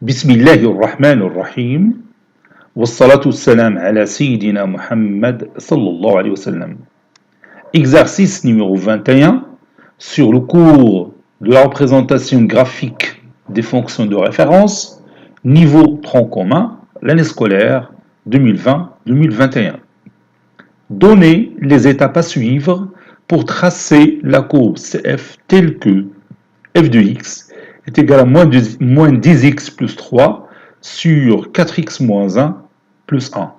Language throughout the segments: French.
بسم الله الرحمن الرحيم والصلاة والسلام على سيدنا Muhammad sallallahu alayhi wa sallam. Exercice numéro 21 sur le cours de la représentation graphique des fonctions de référence, niveau tronc commun, l'année scolaire 2020-2021. Donnez les étapes à suivre pour tracer la courbe CF telle que f de x est égal à moins 10x plus 3 sur 4x moins 1 plus 1.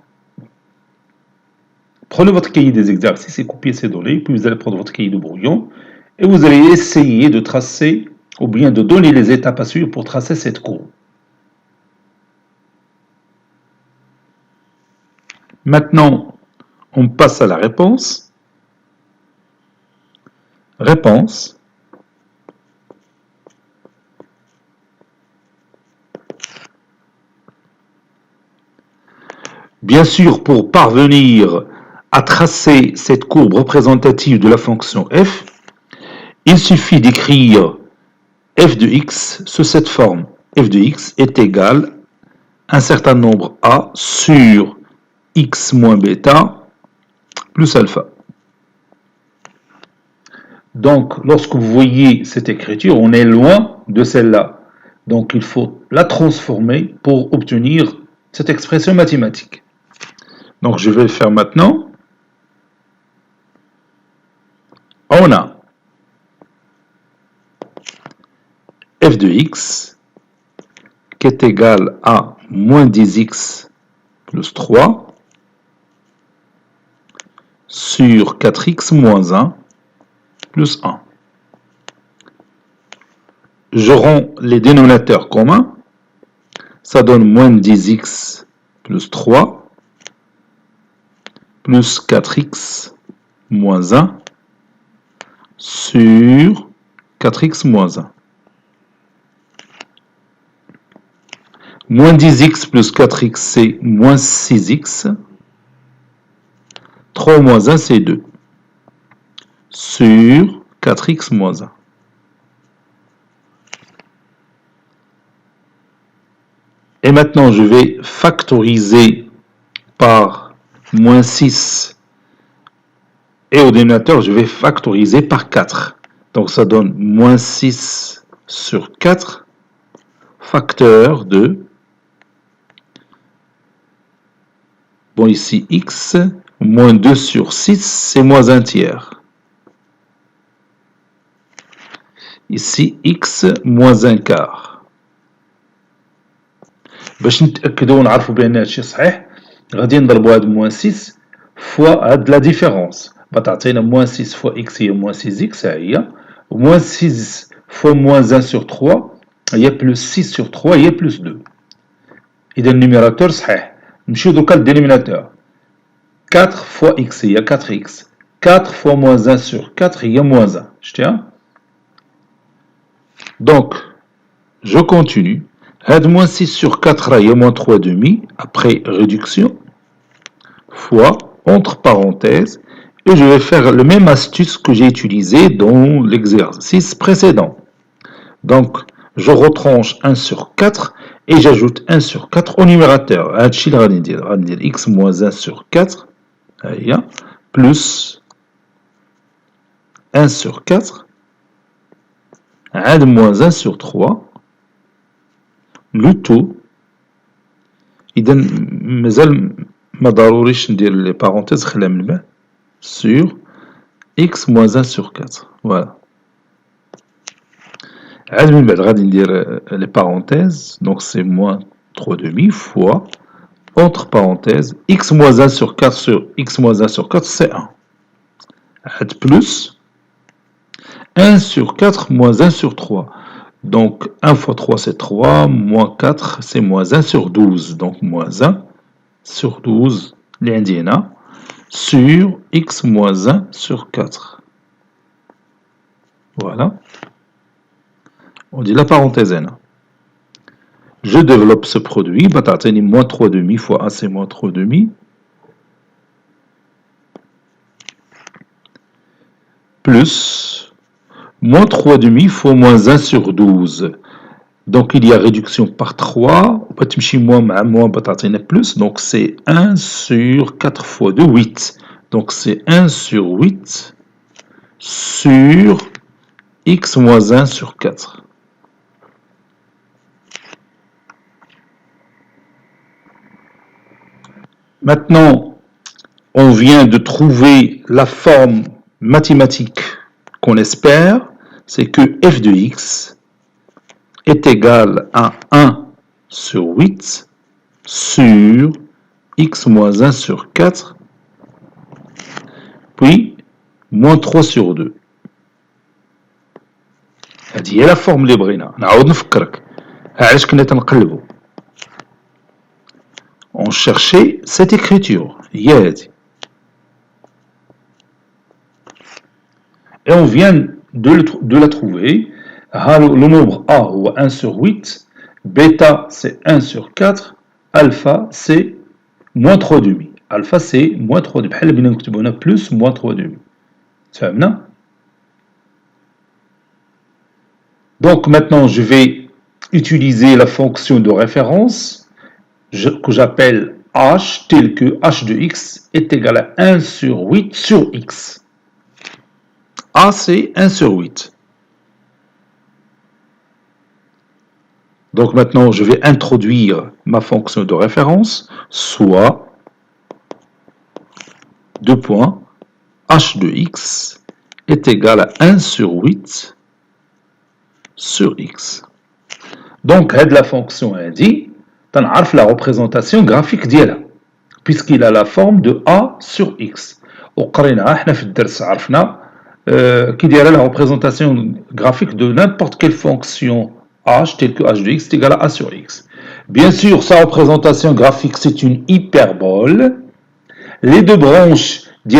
Prenez votre cahier des exercices et copiez ces données, puis vous allez prendre votre cahier de brouillon et vous allez essayer de tracer, ou bien de donner les étapes à suivre pour tracer cette courbe. Maintenant, on passe à la réponse. Réponse. Bien sûr, pour parvenir à tracer cette courbe représentative de la fonction f, il suffit d'écrire f de x sous cette forme. F de x est égal à un certain nombre a sur x moins bêta plus alpha. Donc, lorsque vous voyez cette écriture, on est loin de celle-là. Donc, il faut la transformer pour obtenir cette expression mathématique. Donc, je vais le faire maintenant. On a f de x qui est égal à moins 10x plus 3 sur 4x moins 1 plus 1. Je rends les dénominateurs communs. Ça donne moins 10x plus 3 plus 4x moins 1 sur 4x moins 1. Moins 10x plus 4x, c'est moins 6x. 3 moins 1, c'est 2. Sur 4x moins 1. Et maintenant, je vais factoriser par moins 6. Et au dénominateur, je vais factoriser par 4. Donc, ça donne moins 6 sur 4, facteur de, bon ici, x, moins 2 sur 6, c'est moins 1 tiers. Ici, x, moins 1 quart. باش نتاكدوا ونعرفوا بان هادشي صحيح غادي نضربوا هاد موان 6 فوا هاد لا ديفيرونس تعطينا موان 6 فوا x هي موان 6x ها هي وموان 6 فوا موان 1 sur 3 هي بلس 6 sur 3 هي بلس 2. اذا النيميراتور صحيح. نمشيو دوكا للدينوميناتور 4 فوا x هي 4x 4 فوا موان 1 sur 4 هي موان 1. شتيها؟ Donc je continue. Had moins 6 sur 4 il y a moins 3 demi, après réduction, fois, entre parenthèses, et je vais faire le même astuce que j'ai utilisé dans l'exercice précédent. Donc, je retranche 1 sur 4 et j'ajoute 1 sur 4 au numérateur. X moins 1 sur 4, plus 1 sur 4, moins 1 sur 3, le tout, إذا مازال ما ضروريش ندير لي بارونتيز خليها من بعد sur x moins 1 sur 4. Voilà. عاد من بعد غادي ندير les parenthèses, donc c'est moins 3 demi fois entre parenthèses x moins 1 sur 4 sur x moins 1 sur 4 c'est 1. عاد plus 1 sur 4 moins 1 sur 3. Donc 1 fois 3 c'est 3, moins 4 c'est moins 1 sur 12. Donc moins 1 sur 12, l'indiana, sur x moins 1 sur 4. Voilà. On dit la parenthèse n. Je développe ce produit, moins 3 demi fois 1 c'est moins 3 demi. Plus moins 3 demi fois moins 1 sur 12. Donc il y a réduction par 3, moins, plus, donc c'est 1 sur 4 fois 2, 8. Donc c'est 1 sur 8 sur x moins 1 sur 4. Maintenant, on vient de trouver la forme mathématique qu'on espère, c'est que f de x est égal à 1 sur 8 sur x moins 1 sur 4, puis moins 3 sur 2. هذه هي لا فورم اللي بغينا. نعاود نفكرك علاش كنا تنقلبوا. On cherchait cette écriture. هي هذه. Et on vient de la trouver. Le nombre A ou 1 sur 8, bêta c'est 1 sur 4, alpha c'est moins 3 demi. Alpha c'est moins 3 demi. بحال بينا نكتبوا هنا plus moins 3 demi. فهمنا؟ Donc maintenant je vais utiliser la fonction de référence que j'appelle h, tel que h de x est égal à 1 sur 8 sur x. A c'est 1 sur 8. Donc maintenant, je vais introduire ma fonction de référence, soit 2 points, h de x est égal à 1 sur 8 sur x. Donc, la fonction dit, on a la représentation graphique d'elle, puisqu'il a la forme de a sur x. وقرينا احنا في الدرس عرفنا كي دايره la représentation graphique de n'importe quelle fonction h tel que h de x est égal à a sur x. Bien sûr, sa représentation graphique, c'est une hyperbole. Les deux branches de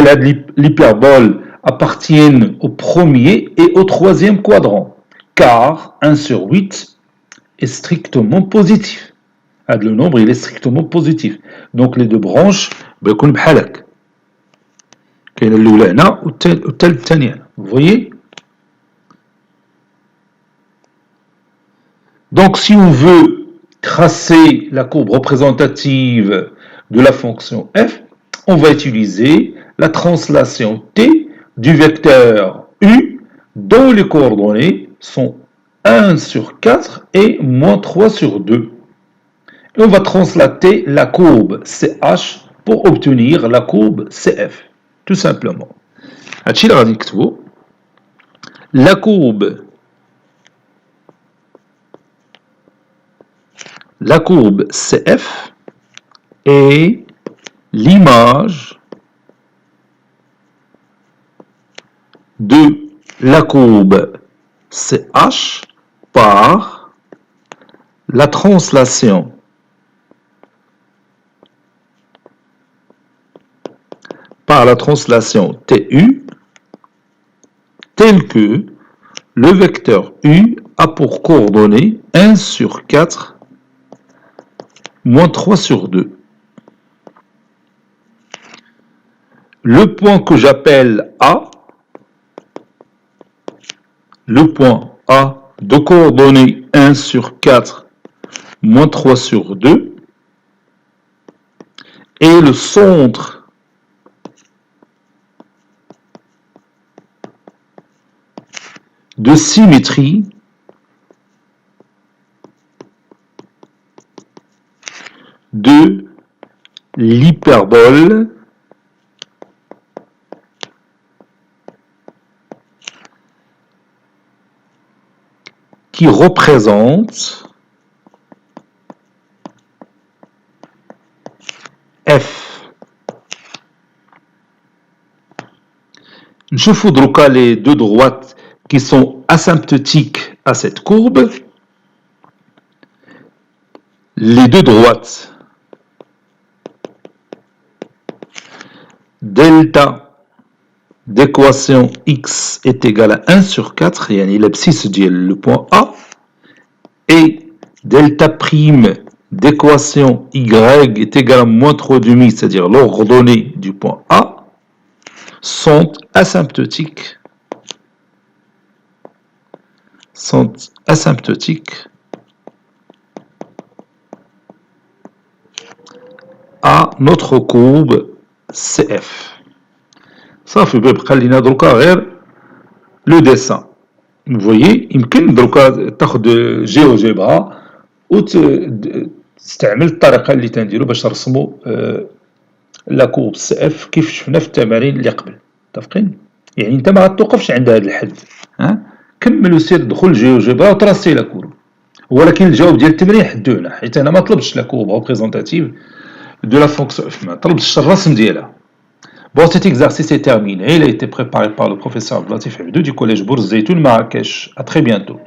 l'hyperbole appartiennent au premier et au troisième quadrant, car 1 sur 8 est strictement positif. Le nombre, il est strictement positif. Donc, les deux branches, بيكون بحال هكا. كاين الأولى هنا والثالث الثانية هنا. Vous voyez? Donc, si on veut tracer la courbe représentative de la fonction f, on va utiliser la translation t du vecteur u dont les coordonnées sont 1 sur 4 et moins 3 sur 2. Et on va translater la courbe ch pour obtenir la courbe cf, tout simplement. La courbe CF est l'image de la courbe CH par la translation TU tel que le vecteur U a pour coordonnées 1 sur 4 moins 3 sur 2. Le point que j'appelle A, le point A de coordonnées 1 sur 4 moins 3 sur 2 est le centre de symétrie de l'hyperbole qui représente F. نشوفوا دروكا les deux droites qui sont asymptotiques à cette courbe. Les deux droites delta d'équation x est égal à 1 sur 4, يعني l'abscisse ديال le point A, et delta prime d'équation y est égal à moins 3 demi, c'est-à-dire l'ordonnée du point A, sont asymptotiques à notre courbe CF. صافي بيبقى لينا دروكا غير لو ديسان. Vous voyez يمكن دروكا تاخد جيوجيبرا وتستعمل الطريقه اللي تنديرو باش نرسمو لا كورب سي اف كيف شفنا في التمارين اللي قبل. متفقين؟ يعني انت ما غتوقفش عند هذا الحد، ها كمل وسير دخل جيوجيبرا وتراسي لا كورب. ولكن الجواب ديال التمرين حدو هنا، حيت انا ما طلبتش لا كورب ريبريزونتاتيف دو لا فونكسيون اف، ما طلبتش الرسم ديالها. Bon, cet exercice est terminé. Il a été préparé par le professeur Abdelatif Abdou du collège Bourz Zeytoun Marrakech. À très bientôt.